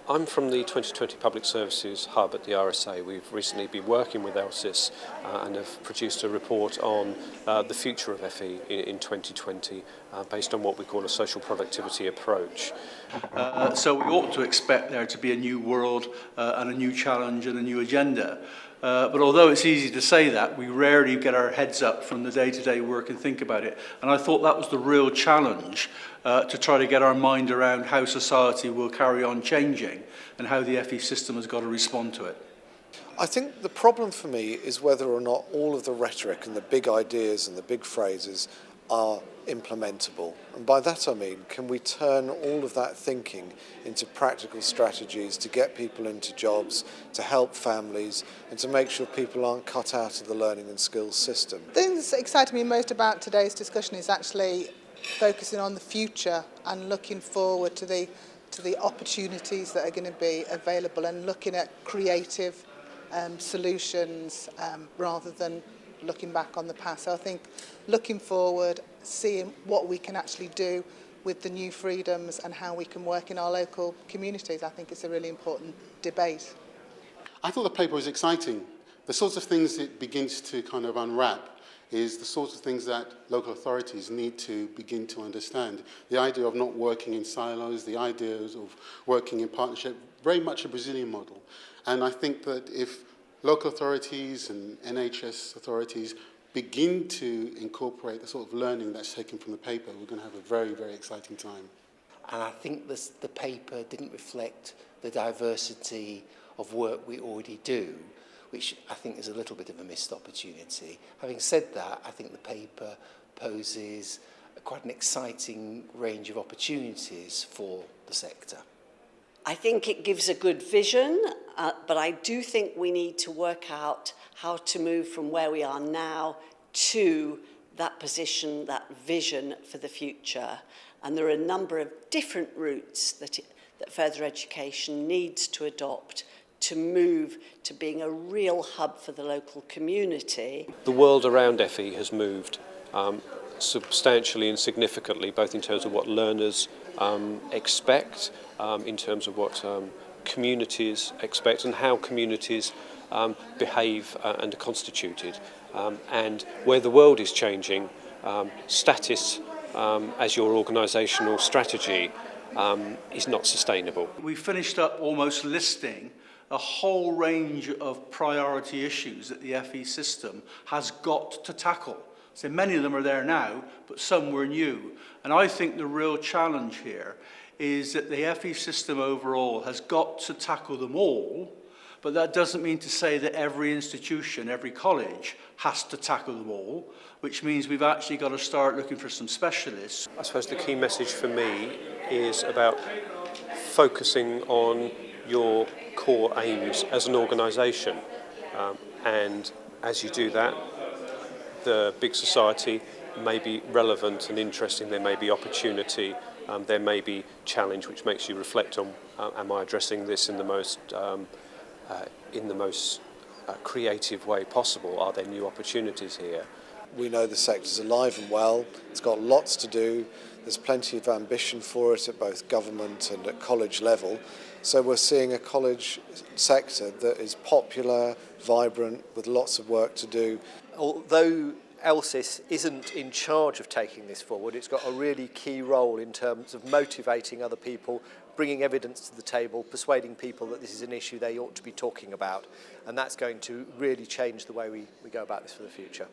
I'm from the 2020 Public Services Hub at the RSA. We've recently been working with LSIS and have produced a report on the future of FE in 2020 based on what we call a social productivity approach. So we ought to expect there to be a new world and a new challenge and a new agenda. But although it's easy to say that, we rarely get our heads up from the day-to-day work and think about it. And I thought that was the real challenge, to try to get our mind around how society will carry on changing and how the FE system has got to respond to it. I think the problem for me is whether or not all of the rhetoric and the big ideas and the big phrases are implementable. And by that I mean, can we turn all of that thinking into practical strategies to get people into jobs, to help families, and to make sure people aren't cut out of the learning and skills system? The thing that's excited me most about today's discussion is actually focusing on the future and looking forward to the opportunities that are going to be available and looking at creative solutions rather than looking back on the past. So I think looking forward, seeing what we can actually do with the new freedoms and how we can work in our local communities, I think it's a really important debate. I thought the paper was exciting. The sorts of things it begins to kind of unwrap is the sorts of things that local authorities need to begin to understand. The idea of not working in silos, the ideas of working in partnership, very much a Brazilian model. And I think that if local authorities and NHS authorities begin to incorporate the sort of learning that's taken from the paper, we're going to have a very, very exciting time. And I think the paper didn't reflect the diversity of work we already do, which I think is a little bit of a missed opportunity. Having said that, I think the paper poses quite an exciting range of opportunities for the sector. I think it gives a good vision, but I do think we need to work out how to move from where we are now to that position, that vision for the future. And there are a number of different routes that further education needs to adopt to move to being a real hub for the local community. The world around FE has moved substantially and significantly, both in terms of what learners expect, in terms of what communities expect and how communities behave and are constituted. And where the world is changing, status as your organisational strategy is not sustainable. We finished up almost listing a whole range of priority issues that the FE system has got to tackle. So many of them are there now, but some were new. And I think the real challenge here is that the FE system overall has got to tackle them all, but that doesn't mean to say that every institution, every college has to tackle them all, which means we've actually got to start looking for some specialists. I suppose the key message for me is about focusing on your core aims as an organisation. And as you do that, the big society may be relevant and interesting, there may be opportunity, there may be challenge which makes you reflect on, am I addressing this in the most creative way possible? Are there new opportunities here? We know the sector's alive and well, it's got lots to do, there's plenty of ambition for it at both government and at college level. So we're seeing a college sector that is popular, vibrant, with lots of work to do. Although LSIS isn't in charge of taking this forward, it's got a really key role in terms of motivating other people, bringing evidence to the table, persuading people that this is an issue they ought to be talking about. And that's going to really change the way we go about this for the future.